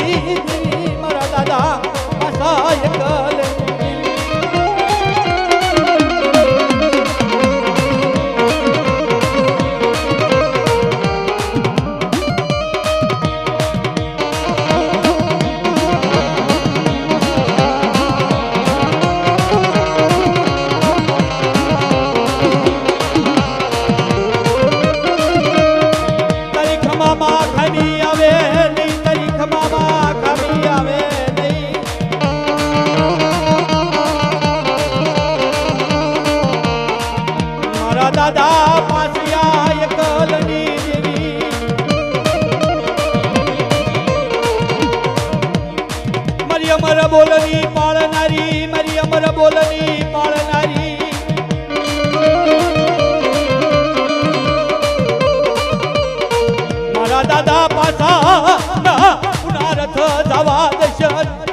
મારા દાદા પાછા એકલ દાદા પાછિયા એકલની દેવી મારી અમર બોલની પાળનારી મારી અમર બોલની પાળનારી મારા દાદા પાછા પુનારથ જવા દર્શન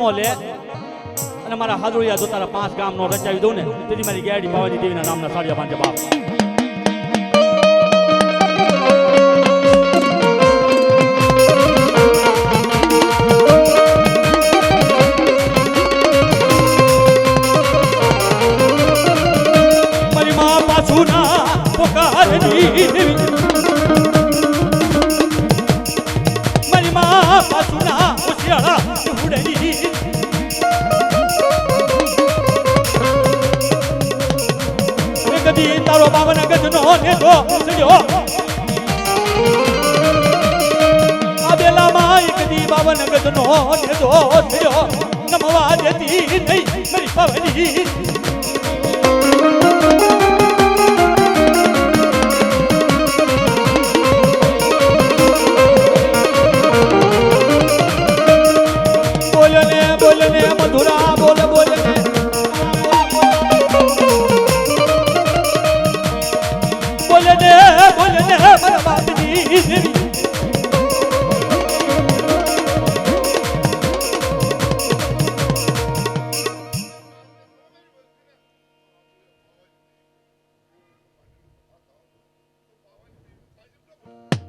નામો લે અને મારા હાદુડિયા જો તારા 5 ગામ નો રચાવી દઉં ને તેથી મારી ગાડી પાવાની દેવીના નામના સાડિયા પાંચે બાપ મારી માં પાછું ના પોકારની દેવી મારી માં પાછું ના ઉછિયાળા ઉડેલી કદી તારો બાવન ગજનો નેતો સડ્યો આબેલામાં કદી બાવન ગજનો નેતો સડ્યો નમવા દેતી નહીં મારી પવની બોલને મધુરા બોલ બોલને બોલને મારા બાપની દેવી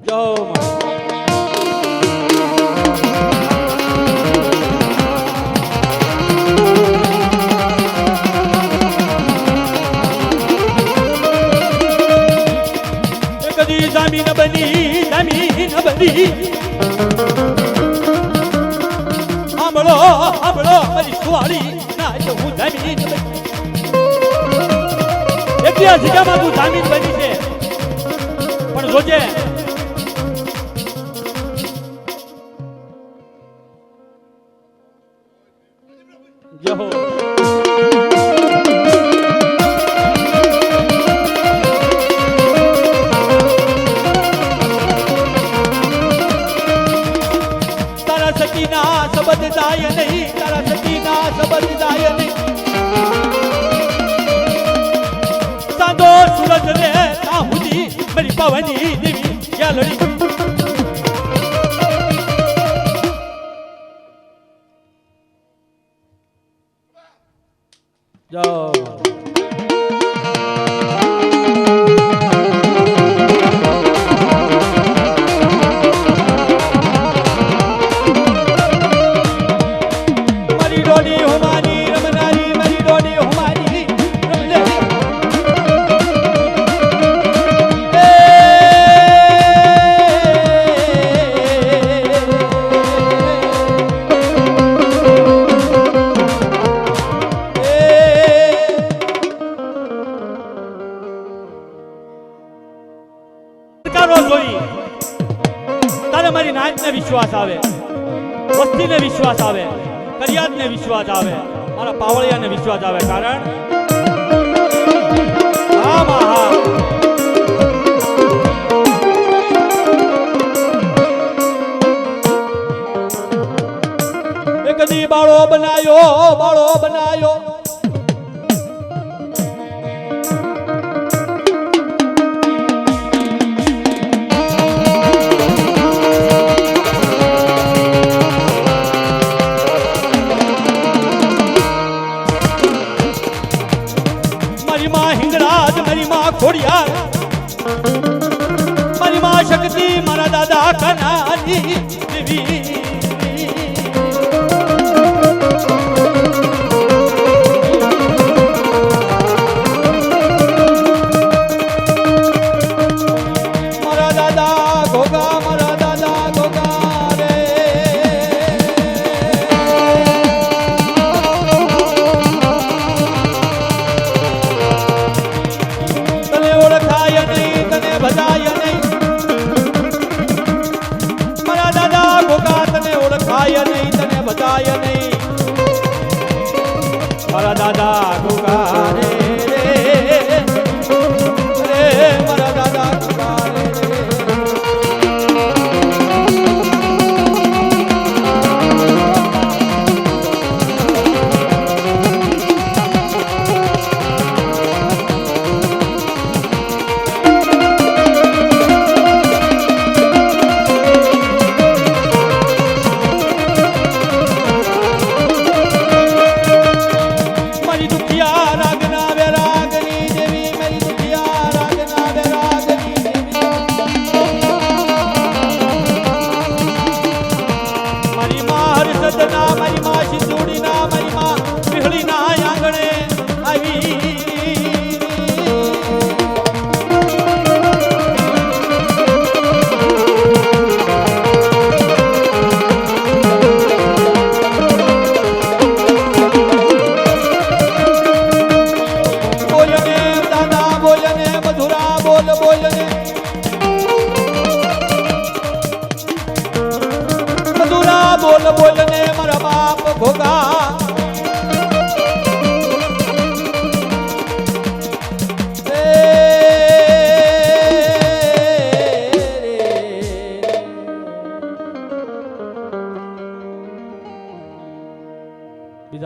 જય મા જામીન બની સાંભળો સાંભળો મારી સુવાળી ના હું જામીન બની એટલી જગ્યામાં તું જામીન બની છે પણ જોજે જહો સતીના શબ્દ જાય નહીં તારા સતીના શબ્દ જાય નહીં સાંધો સૂરજ રે તાહુજી મારી પવની દેવી યાલડી જાઓ તારે મારી નાચને વિશ્વાસ આવે વસ્તીને વિશ્વાસ આવે કરિયાદને વિશ્વાસ આવે મારા પાવળિયાને વિશ્વાસ આવે કારણ એક દી બાળો બનાયો ખોડિયાર મારી માં શક્તિ મારા દાદા કનાની દેવી મારા દાદા ઘોગા રે બધાય નહીં મારા દાદા ગોગા તને ઓળખાય નહીં તને બધાય નહીં મારા દાદા ગોગા રે મારા દાદા ગોગા રે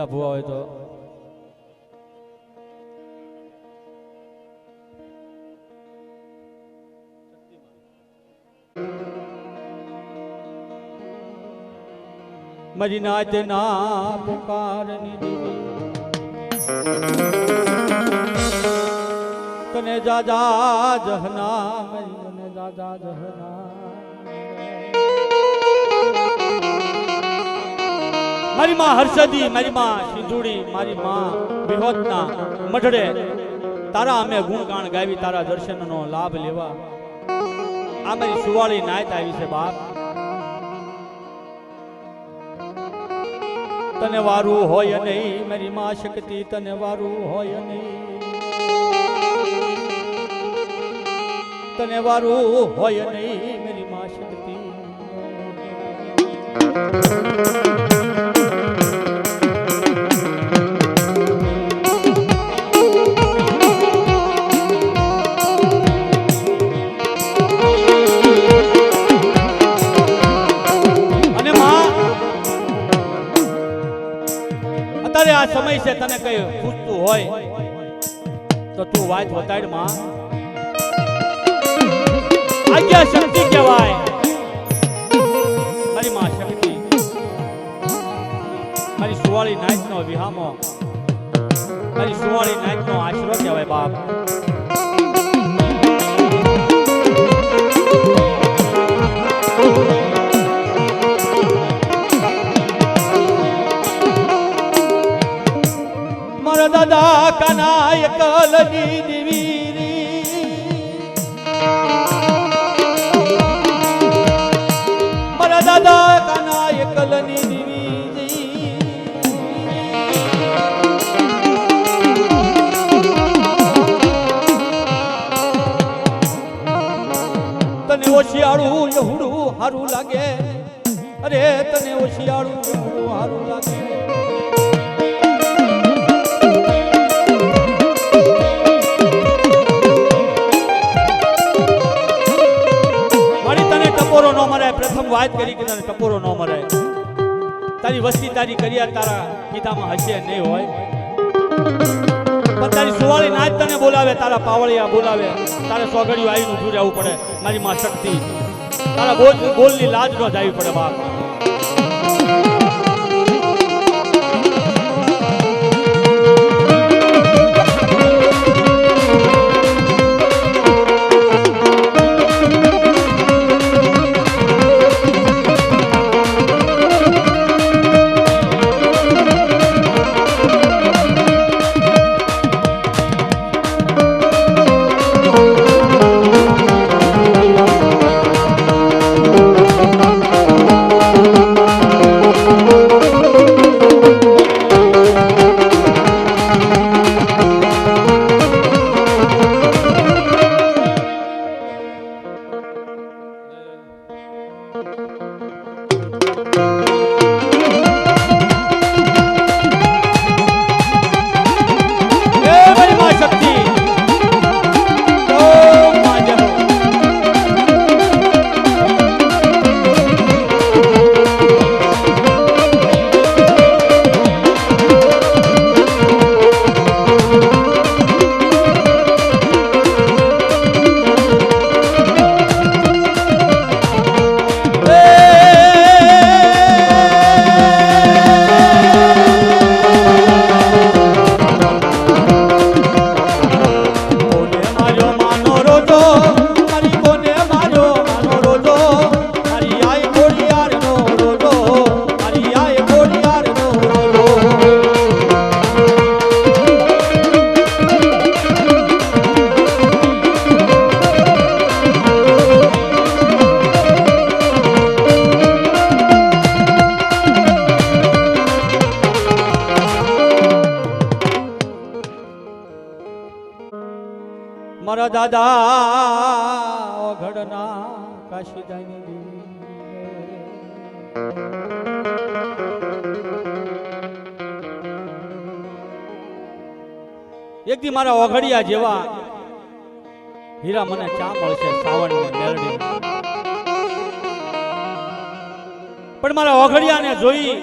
બીજા ભૂવા હોય તો મારી નાચ ના પુકારની દેવી તને જાજા જહના મારી તને જાજા જહના મારી માં હર્ષદી મારી માં સિંધુડી મારી માં વિહોતના મઢડે તારા અમે ગુણગાન ગાવી તારા દર્શનનો લાભ લેવા આ મારી સુવાળી નાયત આવી છે બાપ તને વારું હોય નહીં મારી માં શક્તિ તને વારું હોય નહીં તને વારું હોય નહીં મારી માં શક્તિ આ સમય છે તને કઈ પૂછતું હોય તો તું વાત બતાડ માં આજ્ઞા શક્તિ કહેવાય મારી માં શક્તિ મારી સુવાળી નાચ નો વિહામો મારી સુવાળી નાચ નો આશરો કહેવાય બાપ દાદા કનાય કલની દેવી મારા દાદા કનાય કલની દેવી તને ઓશિયાળું યહુડું હારું લાગે અરે તને ઓશિયાળું યહુડું હારું લાગે ટપોરો ન મરાય પ્રથમ વાત કરી કે તને ટપોરો ન મરાય તારી વસ્તી તારી કરિયા તારા પિતામાં હશે નહીં હોય પણ તારી સુવાળી નાચ તને બોલાવે તારા પાવળિયા બોલાવે તારે સોગડિયું આવીને ઊભું રહેવું પડે મારી માં શક્તિ તારા બોલની લાજ ન જાવી પડે બાપ મારા દાદા ઓઘડના કાશીદાની એક દી મારા ઓઘડિયા જેવા હીરા મને ચા મળશે સાવણ ને મેલડી પણ મારા ઓઘડિયાને જોઈ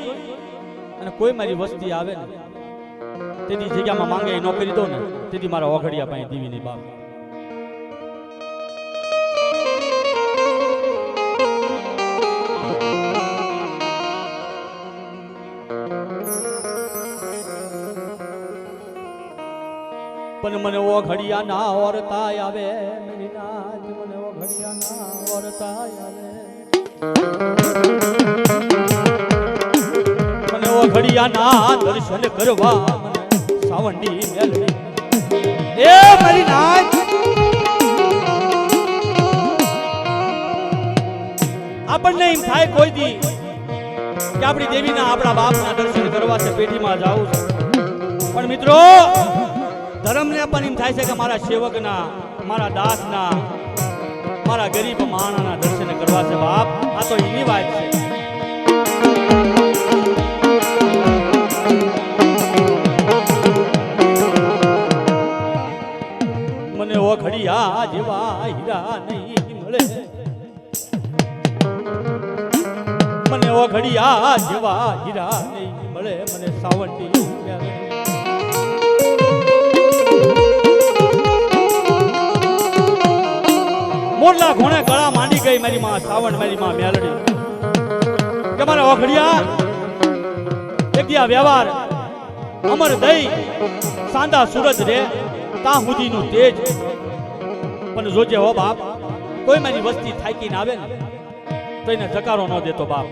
અને કોઈ મારી વસ્તી આવે ને તેની જગ્યામાં માંગે એ ન કરી દો ને તેથી મારા ઓઘડિયા પાસે દીવી નહીં બાપ. પણ મને ઓઘડિયા ના ઓરતા આવે મેરી નાથ, મને ઓઘડિયા ના ઓરતા આવે, મને ઓઘડિયા ના દર્શન કરવા મને સાવંડી મેલડી એ મારી નાથ. આપણને એમ થાય કોઈ દી કે આપણી દેવીના આપણા બાપના દર્શન કરવા છે, પેઢીમાં જાવું છે, પણ મિત્રો ધર્મને પણ એમ થાય છે કે મારા સેવકના, મારા દાસના, મારા ગરીબ માણસના દર્શન કરવા છે બાપ. આ તો એની વાત છે. મને ઓઘડિયા જેવા હીરા નહીં મળે, મને ઓઘડિયા જેવા હીરા નહીં મળે, મને સાવંડી મોરલા ઘોણે ગળા માંડી ગઈ મારી માં સાવણ, મારી માં મેલડી કે મારા ઓઘડિયા જગ્યા વ્યવહાર અમર દઈ સાંદા સૂરજ રે તા સુધીનું તેજ. પણ જોજે હો બાપ, કોઈ મારી વસ્તી થાકીને આવે ને તો એને જકારો ન દેતો બાપ.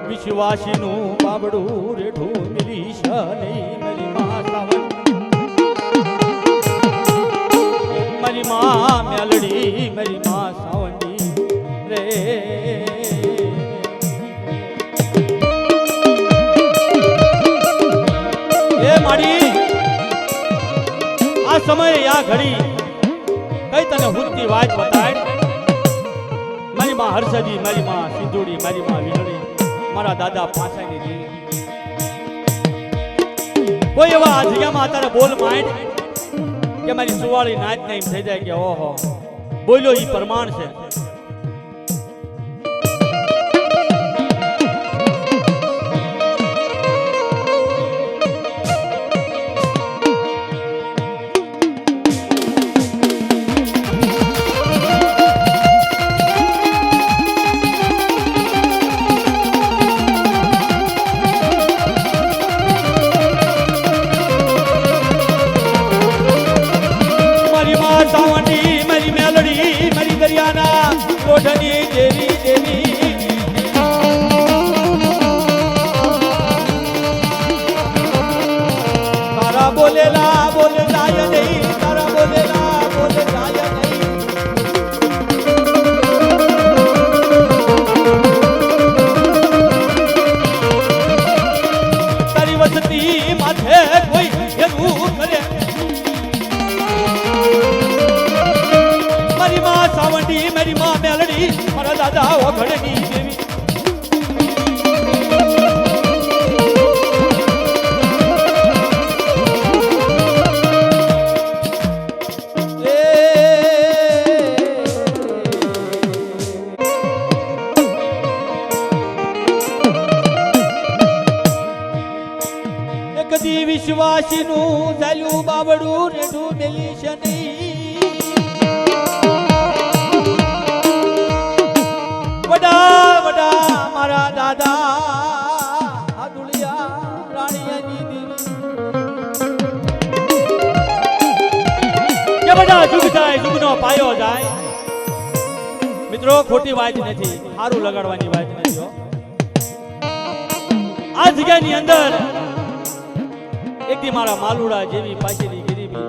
વિશ્વાસીનું બાબડું રેઠું મિલીશ નહીં મારી માં સાવણ, મારી માં મેલડી, મારી માં સાવંડી રે. એ માડી આ સમયે આ ઘડી કઈ તને હુરતી વાત બતાય. મારી માં હર્ષદી, મારી માં સિંધુડી, મારી માં વીરડી, મારા દાદા પાસાની દેવી. કોઈ એવા આ જગ્યામાં અત્યારે બોલ માંડ કે મારી સુવાળી નાચ ને એમ થઈ જાય કે ઓહો બોલ્યો ઈ પ્રમાણ છે. કોઠની દેવી દેવી તારા બોલેલા બોલ જાય નહીં, તારા બોલેલા બોલ જાય નહીં. તારી વસતી માથે કોઈ એવું કરે. મારી માં સાવંડી, મારી માં મેલડી, મારા દાદા ઓઘડની દેવી. કદી વિશ્વાસીનું ચાલ્યું બાબડું રેઢું મેલી છે નહીં. વડા વડા મારા દાદા હાદુલિયા રાણીયાની દેવી કે વડા જુગ જાય જુગનો પાયો જાય. મિત્રો ખોટી વાત નથી, સારું લગાડવાની વાત નથી હો. આ જગ્યાની અંદર એકદી મારા માલુડા જેવી પાછળની ગરીબી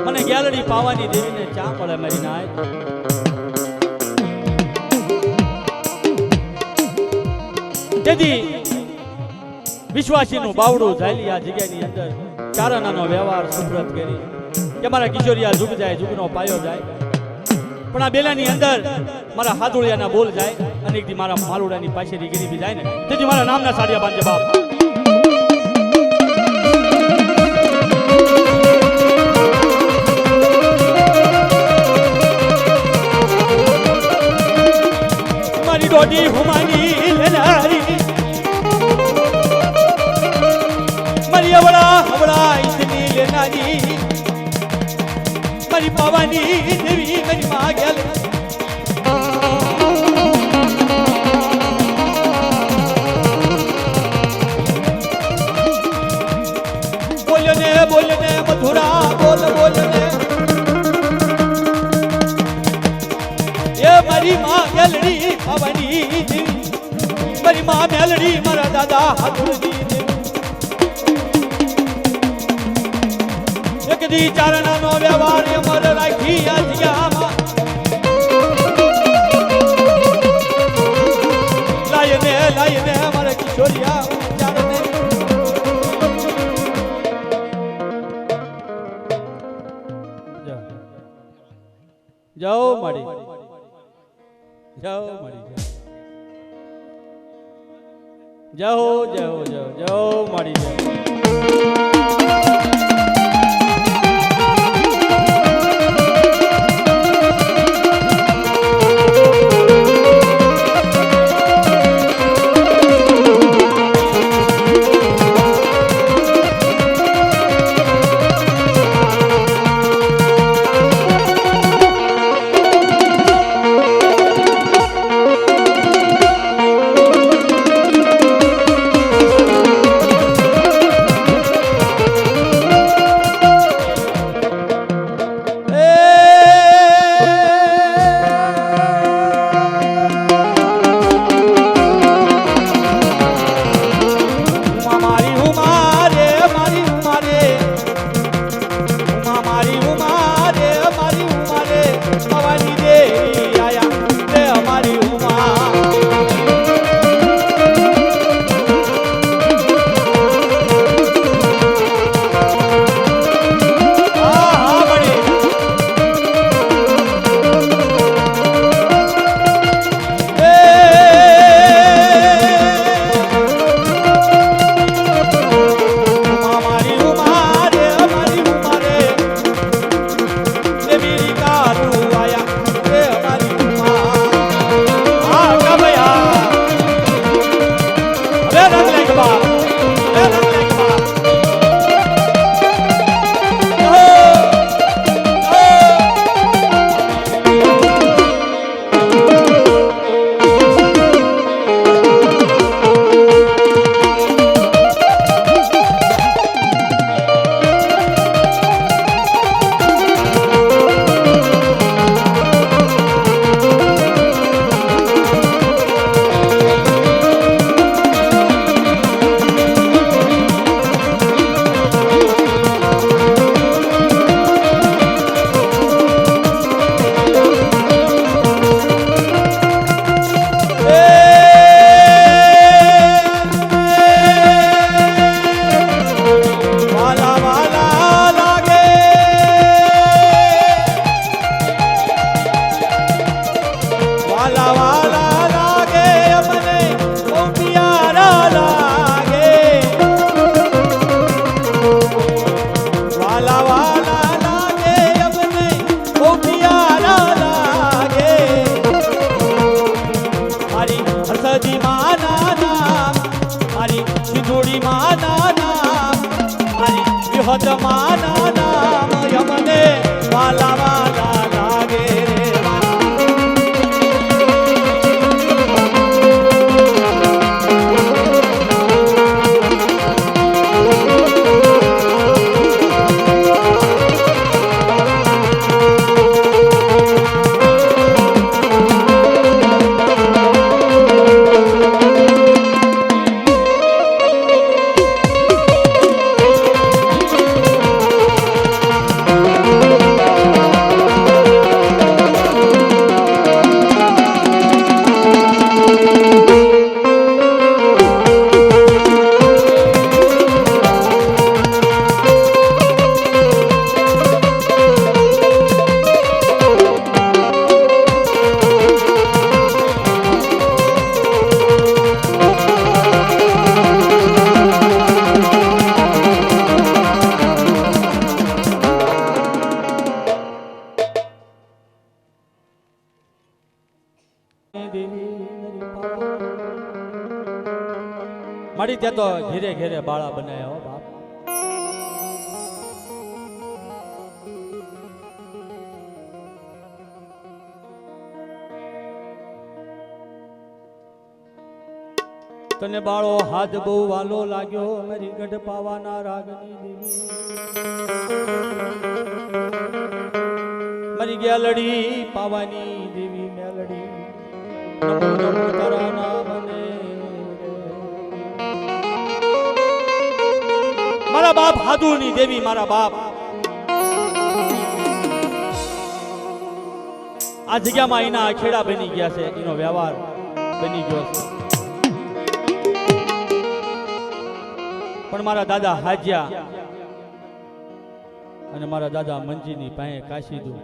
મને ગેલડી પાવાની દેવીને ચા મળે મારી નાય. તેથી વિશ્વાસીનું બાવડું ઝાલી આ જગ્યાની અંદર ચારણાનો વ્યવહાર સુપ્રત કરી કે મારા કિશોરિયા જુગ જાય જુગનો પાયો જાય. પણ આ બેલાની અંદર મારા હાથોળિયાના બોલ જાય અને એકદી મારા માલુડાની પાછળની ગરીબી જાય ને તેથી મારા નામના સાડિયા બાંધે બાપ. મોટી હુમાની લેનારી મારી અવળા હવળા ઈદની લેનારી મારી પાવાની દેવી મારી માં ગેલ બોલને મધુરા બોલને એ મારી માં ગેલડી પાવાની દેવી મારી માં મેલડી મારા દાદા હાથુરજી એક દી ચારણાનો વ્યવહાર અમર રાખી આજ્ઞામાં લાયને મારા કિશોરિયા ચારણે જાઓ માડી જાઓ માડી માના નામ યમને વાલા વાલા લાગે રે દેવી મારી ત્યાં તો ઘેરે ઘેરે બાળા બનાયા હો બાપ. તને બાળો હાથ બહુ વાલો લાગ્યો મારી ગઢ પાવાના રાગની દેવી મારી ગેલડી પાવાની દેવી મેલડી નમો નમો તારા નામને મારા બાપ હાદુની દેવી મારા બાપ આ જગ્યામાં એના ખેડા બની ગયા છે એનો વ્યવહાર બની ગયો છે પણ મારા દાદા હાજ્યા અને મારા દાદા મંજીની પાસે કાશીદું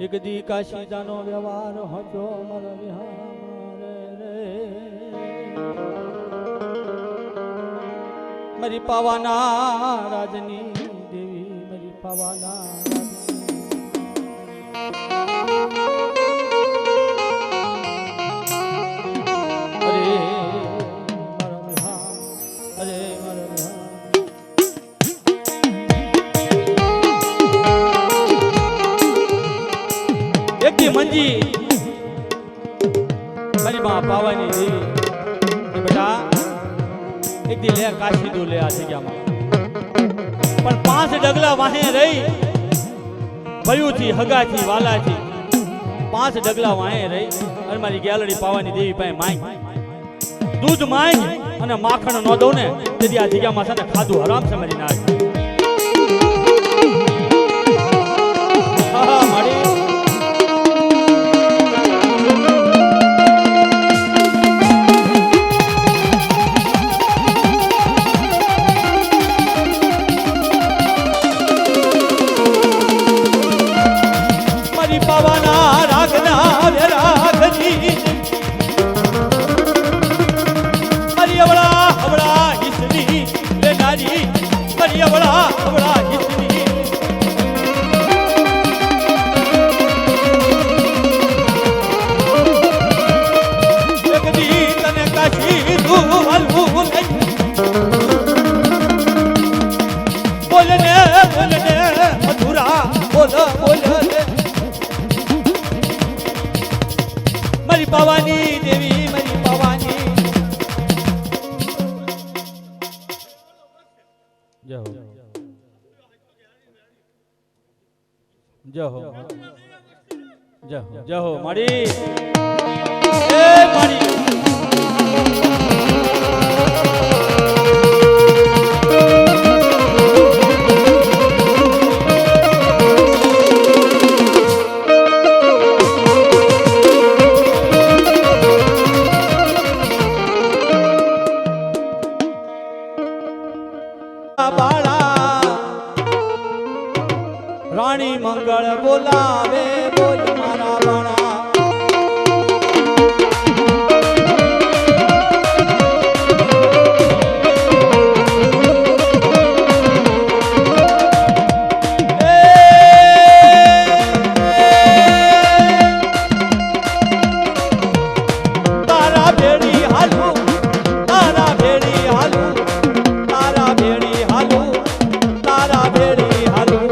એક દી કાશીદાનો વ્યવહાર હતો મારા વિહાર રે મારી પાવાના રાજની દેવી મારી પાવાના મંજી મારી માં પાવાની દેવી બેટા એક દી લે કાશીદું લે આ જગ્યામાં પણ 5 ડગલા વાહે રહી ભયુથી હગાથી વાલાથી 5 ડગલા વાહે રહી અને મારી ગેલડી પાવાની દેવી પાસે માંગ દૂધ માંગ અને માખણ ન દઉં ને તેથી આ જગ્યામાં છે ને ખાધું હરામ છે મારી નાખ હા મારી પાવાના રાગના વેરાગની મારી અવળા અવળા હિસની લેનારી મારી અવળા અવળા હિસની જગદી તને કાશી તું હલવું નહીં બોલને બોલને મધુરા બોલ બોલ મારી પાવાની દેવી મારી પાવાની જય હો જય હો જય હો જય હો મારી એ મારી રાણી મંગળ બોલાવે બોલ મારા બાણા તારા ભેડી હાલું તારા ભેડી હાલું તારા ભેડી હાલું તારા ભેડી હાલું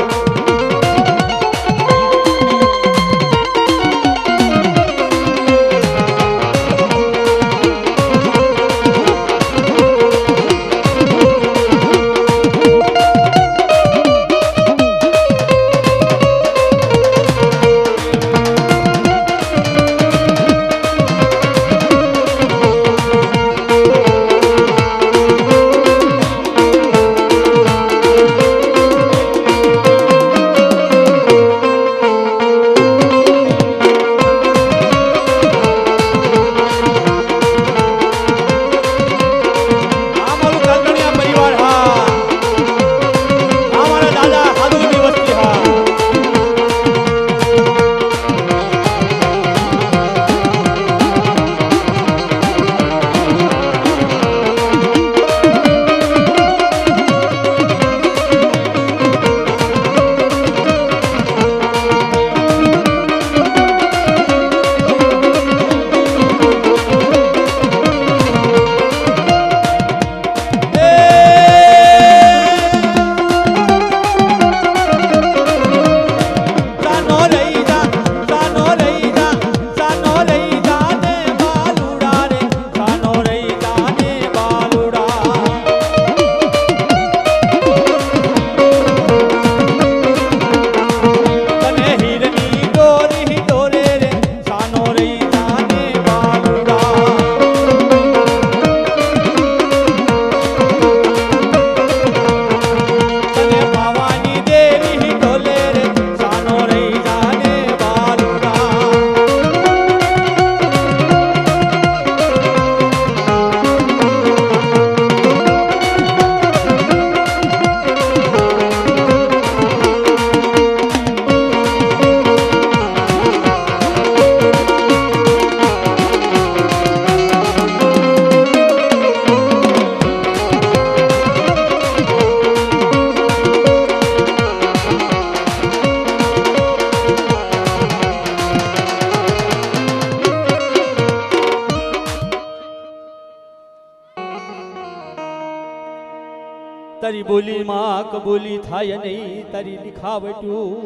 તારી બોલી માં કબૂલી થાય નહીં તારી દિખાવટ્યું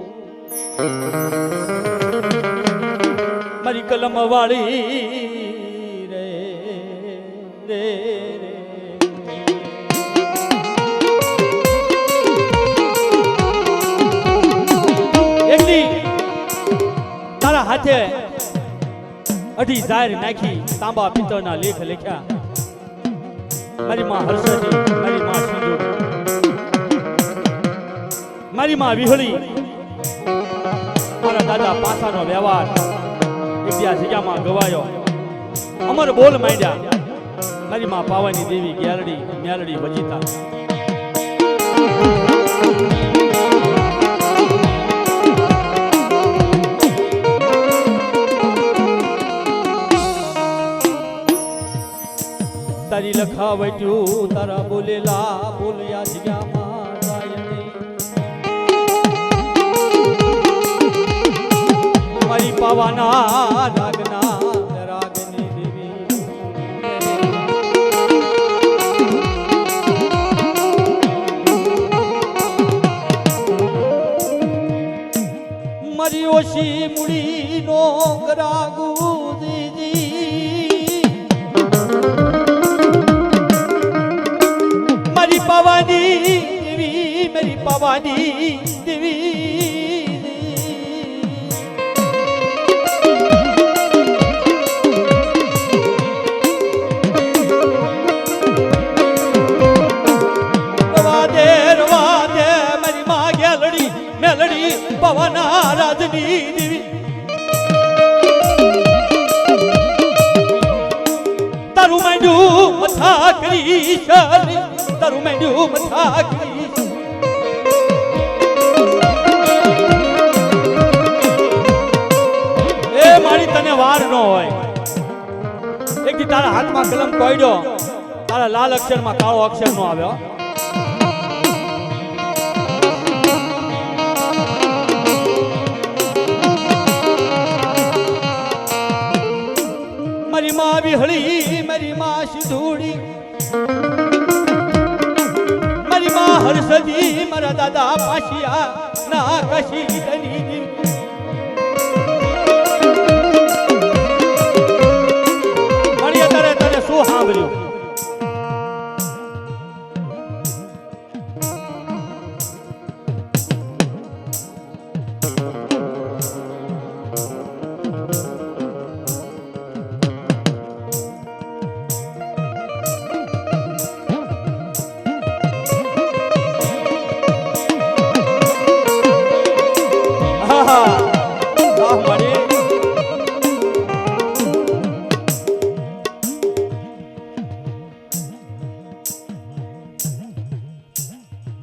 મારી કલમ વાળી રે રે રે એકલી તારા હાથે અઢી જાહેર નાખી તાંબા પિત્તળના લેખ લખ્યા મારી માં હર્ષદી મારી માં સિંધુ મારી માં વિહળી મારા દાદા પાસાનો વ્યવહાર એક જગ્યામાં ગવાયો અમર બોલ માંડ્યા મારી માં પાવાની દેવી ગ્યાલડી મ્યાલડી વજીતા તારી લખાવટ્યું તારા બોલેલા બોલ્યા જગ્યામાં જાય નહીં મારી પાવાના રાગના રાગની દેવી મારી ઓછી મુડીનો ગરાગુ પાવાની દેવી મેરી પાવાની દેવી રવા દે મારી માં ગ્યાલડી મેલડી પવના રાજની દેવી તારું માંડ્યું મથા કરી તારું માંડ્યું મથા કરી એ મારી તને વાર ન હોય એક દી તારા હાથમાં કલમ કોયડો તારા લાલ અક્ષરમાં કાળો અક્ષર નો આવ્યો મારી માં વિહળી મારી માં સિંધુડી મારી માં હર્ષદી મારા દાદા પાશિયા ના કશી દની મારી તારે તને શું સાંભળ્યું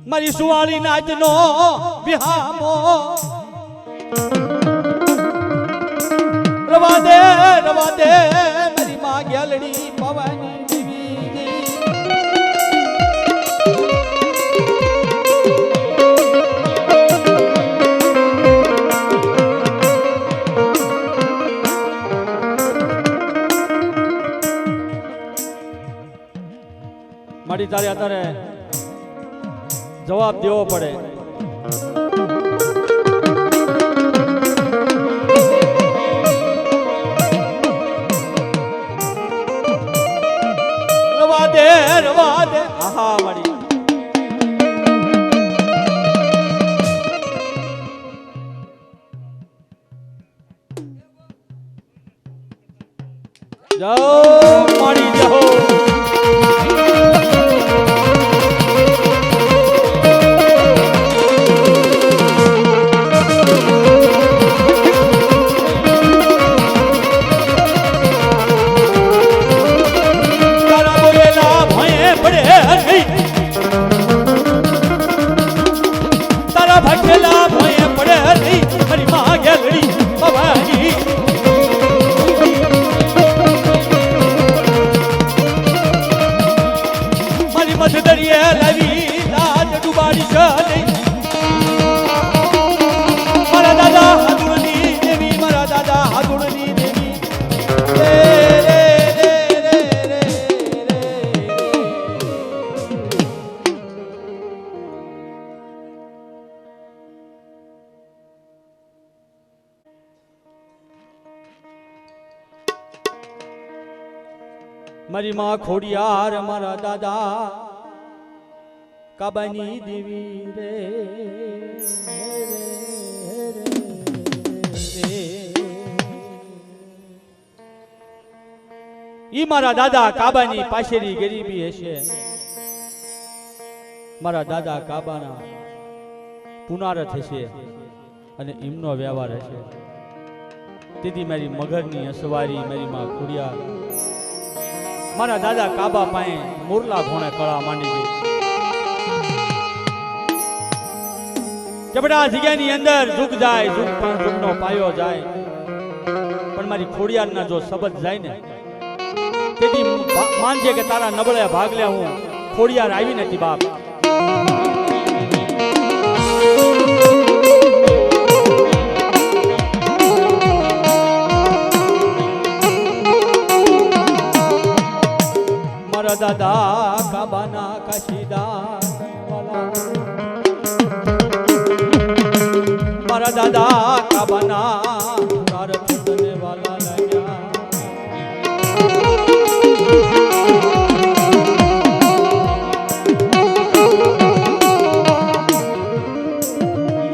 મારી સુવાળી નાચનો વિહામો રવા દે મારી માં ગ્યાલડી પવાની દેવી મારી તારે અત્યારે જવાબ દેવો પડે રવા દે આહા મારી જાઓ મારી જાઓ મારી માં ખોડિયાર મારા દાદા કાબાની દેવી રે ઈ મારા દાદા કાબાની પાછેરી ગરીબી હશે મારા દાદા કાબાના પુનારથ હશે અને એમનો વ્યવહાર હશે તેથી મારી મગરની અસવારી મારી માં ખોડિયાર મારા દાદા કાબા પાસે મોરલા ઘોણે કળા માંડી ગઈ જબડા જગ્યાની અંદર ઝુક જાય ઝુકનો પાયો જાય પણ મારી ખોડિયારના જો શબ્દ જાય ને તેથી માનજે કે તારા નબળે ભાગ લે હું ખોડિયાર આવી નથી બાપ મારા દાદા કાબાના કાશીદાર મારા દાદા કાબાના પુનારથ વાલા લાગ્યા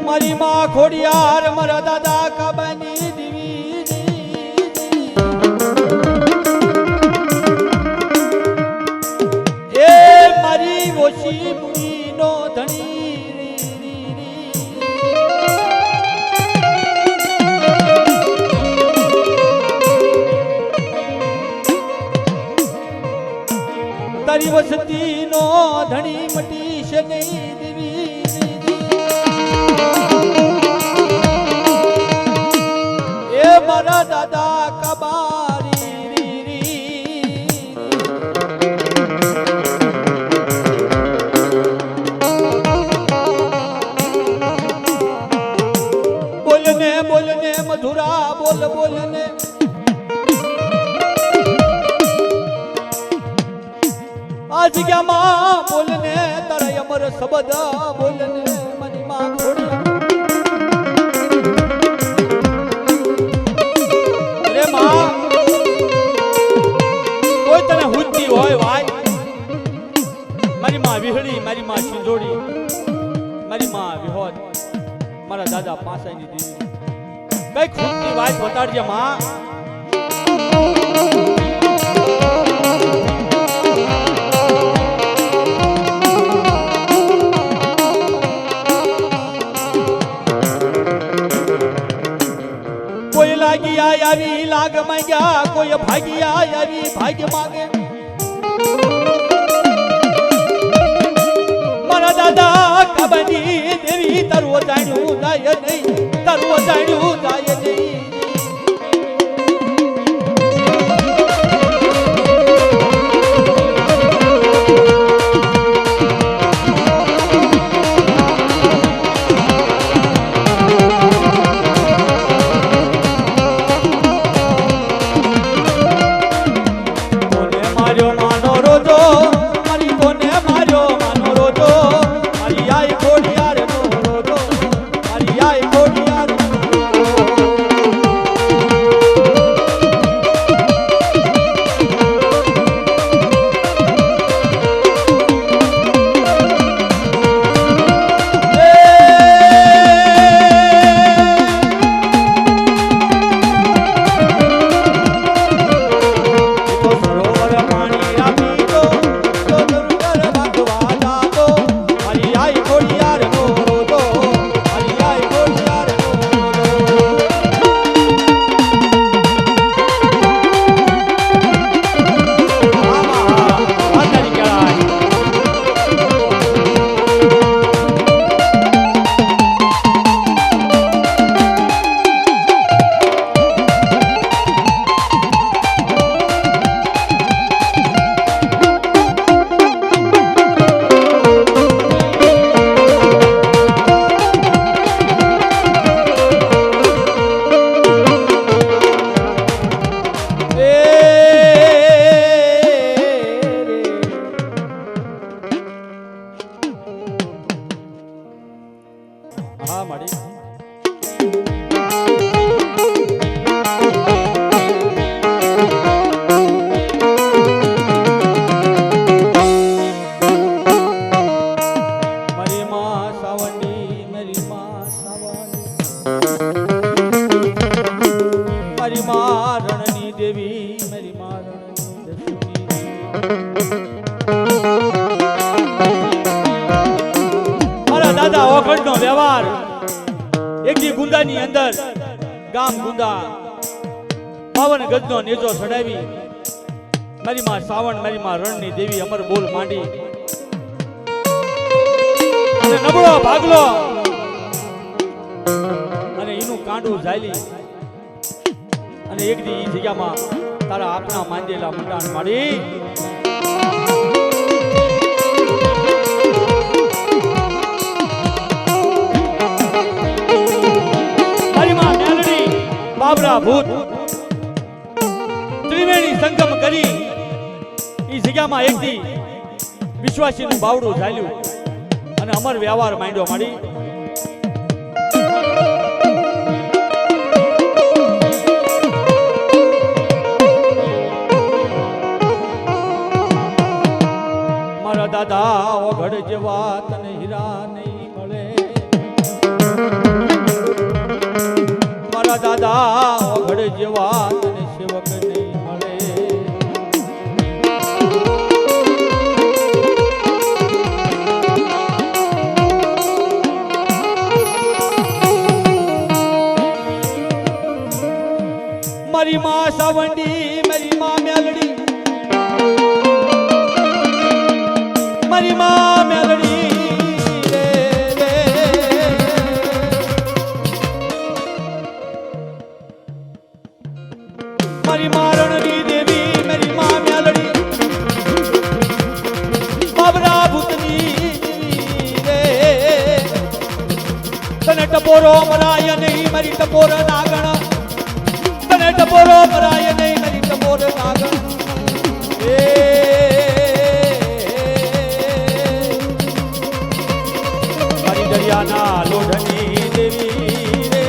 મારી માં ખોડિયાર મારા દાદા કાબાની દેવી એ મારી ઓછી મુનીનો ધણી તારી વસતીનો ધણી મટી છે નહીં દેવી એ મારા દાદા કબારી બોલને બોલને મધુરા બોલ બોલને આ જગ્યામાં બોલને તારા અમર શબ્દ બોલને મારી માં ખોડિયાર રે માં કોઈ તને હુજતી હોય ભાઈ મારી માં વિહળી મારી માં સિંધોડી મારી માં વિહોદ મારા દાદા પાસાની દેવી કઈ ખુદની વાત બતાડજે માં કોઈ લાગી આવી લાગ માંગ્યા કોઈ ભાગી આવી ભાગ્ય માંગે મારા દાદા કાબાની દેવી તારું જાણ્યું જાય નહીં તારું જાણ્યું જાય નહીં હા મળી મારી માં રણની દેવી મારી માં રણની દશમી મારા દાદા ઓખંડનો વ્યવહાર એકજી ગુંદાની અંદર ગામ ગુંદા 52 ગજનો નેજો ચડાવી મારી માં સાવણ મારી માં રણની દેવી અમર બોલ માંડી અને નબળો ભાગલો અને એનું કાંડું ઝાલી અને એક દી ઈ જગ્યામાં તારા આપણા માંડેલા મંડાણ માડી મારી માં મેલડી બાબરા ભૂત ત્રિવેણી સંગમ કરી ઈ જગ્યામાં એક દી વિશ્વાસીનું બાવડું ઝાલ્યું અને અમર વ્યવહાર માંડ્યો માડી મારા દાદા ઓઘડ જેવા તને હીરા નહીં મળે મારા દાદા ઓઘડ જેવા તને સેવક નહીં મળે મારી માં સાવંડી મારી માં મેલડી મારી માં મેલડી રે રે મારી માં રણની દેવી મારી માં મેલડી બાબરા ભૂતની રે તને ટપોરો મરાય નહીં મારી ટપોર નાગણ તને ટપોરો મરાય નહીં મારી ટપોર નાગણ દરિયાના લોઢની દેવી રે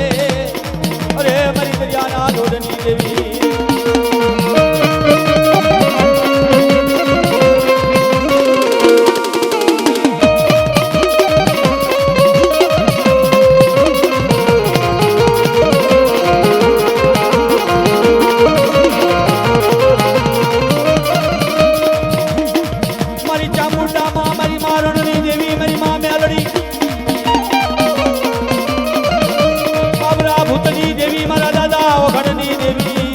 અરે મારી દરિયાના લોઢની દેવી મારી ચામુંડામાં મારી મારણની દેવી મારી મા મેલડી ભૂતની દેવી મારા દાદા ઓઘડની દેવી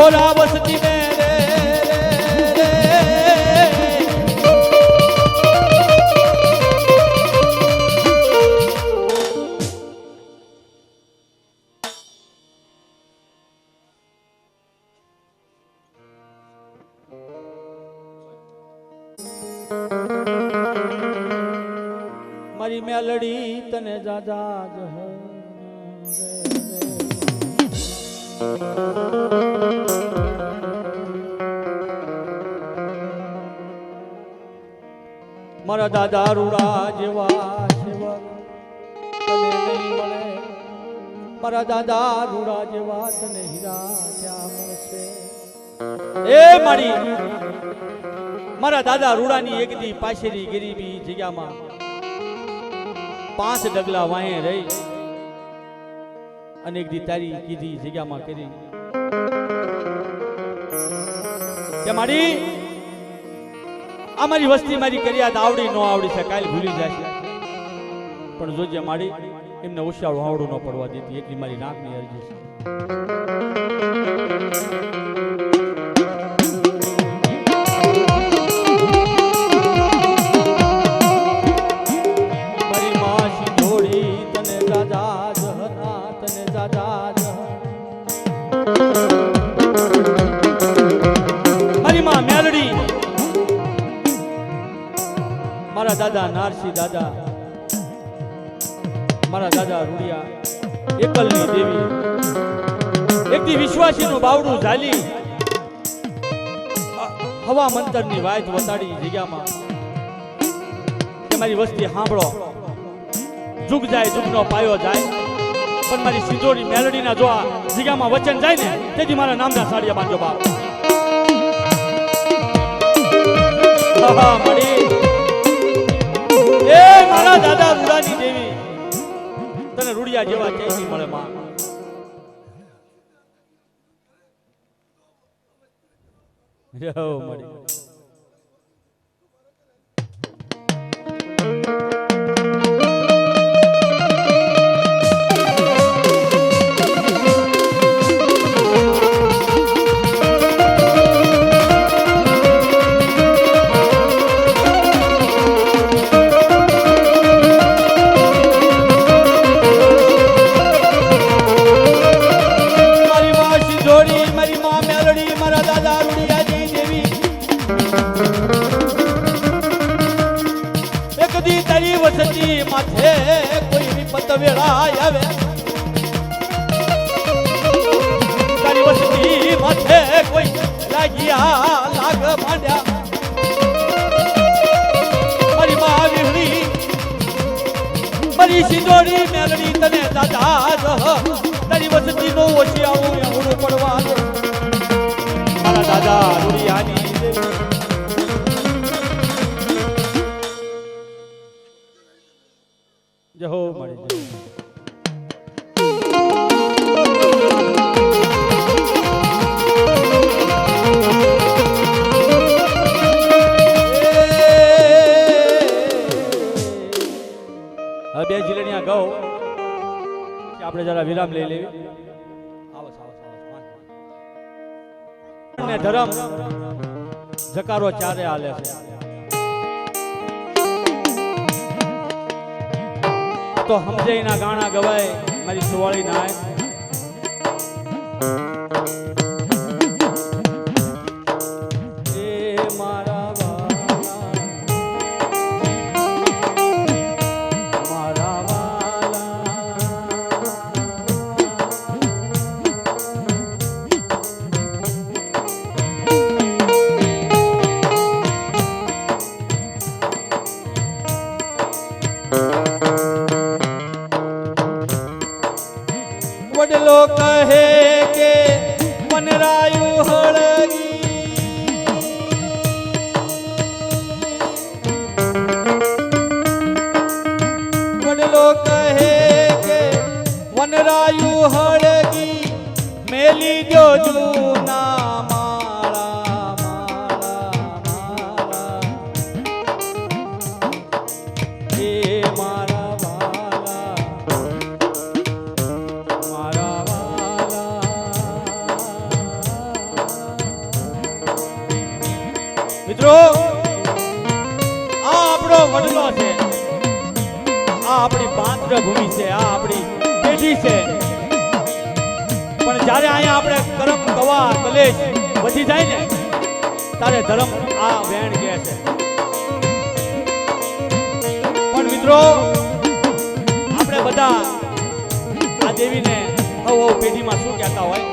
छोरा वसती में रे મારી મેલડી તને દાદા મારા દાદા રૂડા જેવા સેવક તને નહીં મળે મારા દાદા રૂડા જેવા તને હીરા ત્યાં મળશે એ મારી મારા દાદા રૂડાની એક દી પાછેરી ગરીબી જગ્યામાં 5 ડગલા વાંહે રહી અને એક દી તારી કીધી જગ્યામાં કરી કે મારી આ મારી વસ્તી મારી કર્યા આવડી નો આવડી છે કાલ ભૂલી જશે પણ જોજે મારી એમને હોશિયાળું આવડું ન પડવા દેતી એટલી મારી નાકની અરજી છે મારા દાદા નારસી દાદા મારા દાદા રૂડિયા એકલની દેવી એકથી વિશ્વાસીનું બાવડું ઝાલી હવા મંતરની વાયત વતાડી જગ્યામાં કે મારી વસ્તી સાંભળો જુગ જાય જુગનો પાયો જાય પણ મારી સિંધોડી મેલડીના જો આ જગ્યામાં વચન જાય ને તેથી મારા નામના સાડિયા બાંધો બાપ મળી એ મારા દાદા રૂડાની દેવી તને રૂડિયા જેવા ચૈતી મળે માં જો મળી માથે કોઈ વિપત વેળાય આવે તારી વસ્તી માથે કોઈ લાગ્યા લાગ માંડ્યા મારી મા વીહળી મારી સિંધોડી મેલડી તને દાદા તારી વસ્તી નો ઓછી આવું એવડું પડવા મારા દાદા રૂડિયાની જહો મળી હવે બે જીલણિયા ગૌ આપણે જરા વિરામ લઈ લેવી ધર્મ જકારો ચારે હાલે છે તો સમજાઈના ગાણા ગવાય મારી સુવાળી નાય એ મારા વડલો કહે કે મિત્રો આ આપણો વડલો છે, આ આપણી માતૃભૂમિ છે, આ આપણી પેઢી છે, પણ જ્યારે અહીંયા આપણે કરમ કવા કલેશ વધી જાય ને ત્યારે ધર્મ આ વેણ કહે છે. પણ મિત્રો આપણે બધા આ દેવીને હવ પેઢીમાં શું કહેતા હોય?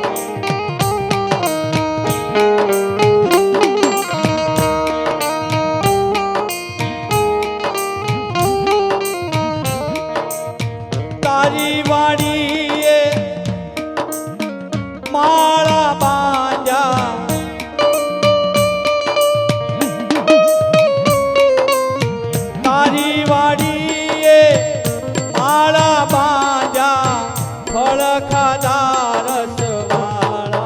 તારી વાડીએ માળા બાંધ્યા, તારી વાડીએ માળા બાંધ્યા, ફળ ખાધા રસવાળા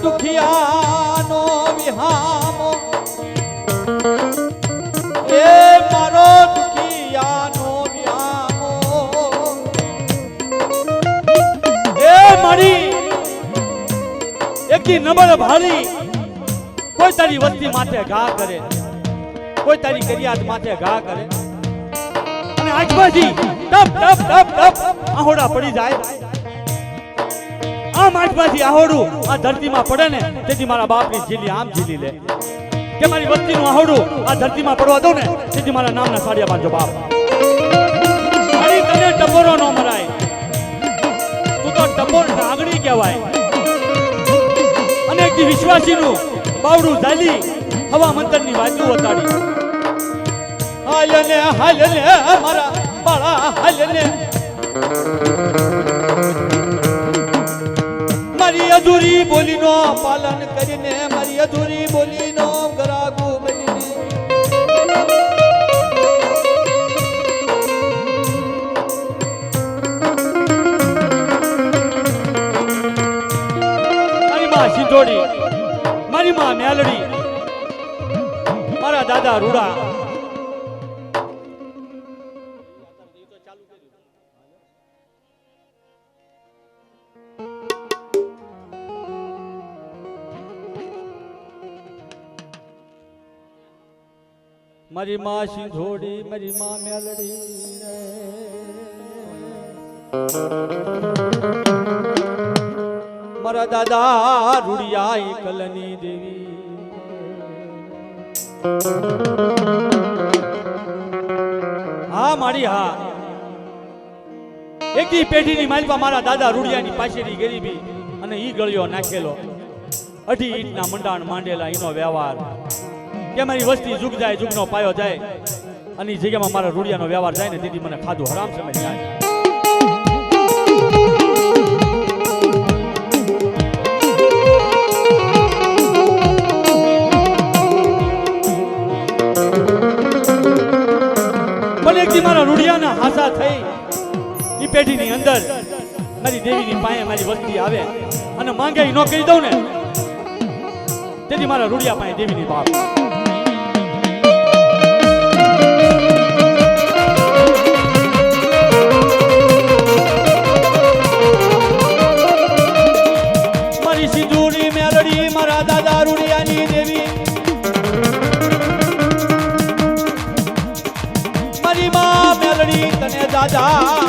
દુખિયાનો વિહામો, એ મારો દુખિયાનો વિહામો, એ મારી એકી નંબર ભારી, કોઈ તારી વસ્તી માથે ઘા કરે, કોઈ તારી કરિયાત માથે ઘા કરે, અને આજુબાજી ટપ ટપ ટપ ટપ આહોડા પડી જાય. આમ આજમાંથી આહોડું આ ધરતીમાં પડે ને તેથી મારા બાપની ઝીલી આમ ઝીલી લે કે મારી વસ્તીનું આહોડું આ ધરતીમાં પડવા દઉં ને તેથી મારા નામના સાડિયા બાંધજો બાપ. મારી તને ટપોરો ન મરાય, તું તો ટપોર નાગણી કહેવાય. અને એક વિશ્વાસીનું બાવડું ઝાલી હવા મંતરની વાંચું વતાડી. હાલ ને મારા બાળા હાલ ને, મારી અધૂરી બોલીનો પાલન કરીને, મારી અધૂરી બોલીનો ગરાગુ બનીને, મારી માં સિંધોડી, મારી માં મેલડી, મારા દાદા રૂડા, મારી માં સિંધોડી, મારી માં મેલડી, મારા દાદા રૂડિયા કલની દેવી, હા મારી હા એકી પેઢીની માલપા મારા દાદા રૂડિયાની પાછળની ગરીબી અને ઈ ગળ્યો નાખેલો, 2 ઈંટના મંડાણ માંડેલા ઈનો વ્યવહાર કે મારી વસ્તી જુગ જાય, જુગનો પાયો જાય, અને એ જગ્યામાં મારા રૂડિયાનો વ્યવહાર જાય ને તેથી મને ખાધું હરામ સમય જાય. પણ એક દી મારા રૂડિયાના હાસા થઈ એ પેઢીની અંદર મારી દેવીની પાસે મારી વસ્તી આવે અને માંગે ન કહી દઉં ને તેથી મારા રૂડિયા પાસે દેવીની બાપ. મારી સિંધુડી મેલડી, મારા દાદા રૂડિયાની દેવી, મારી માં મેલડી તને દાદા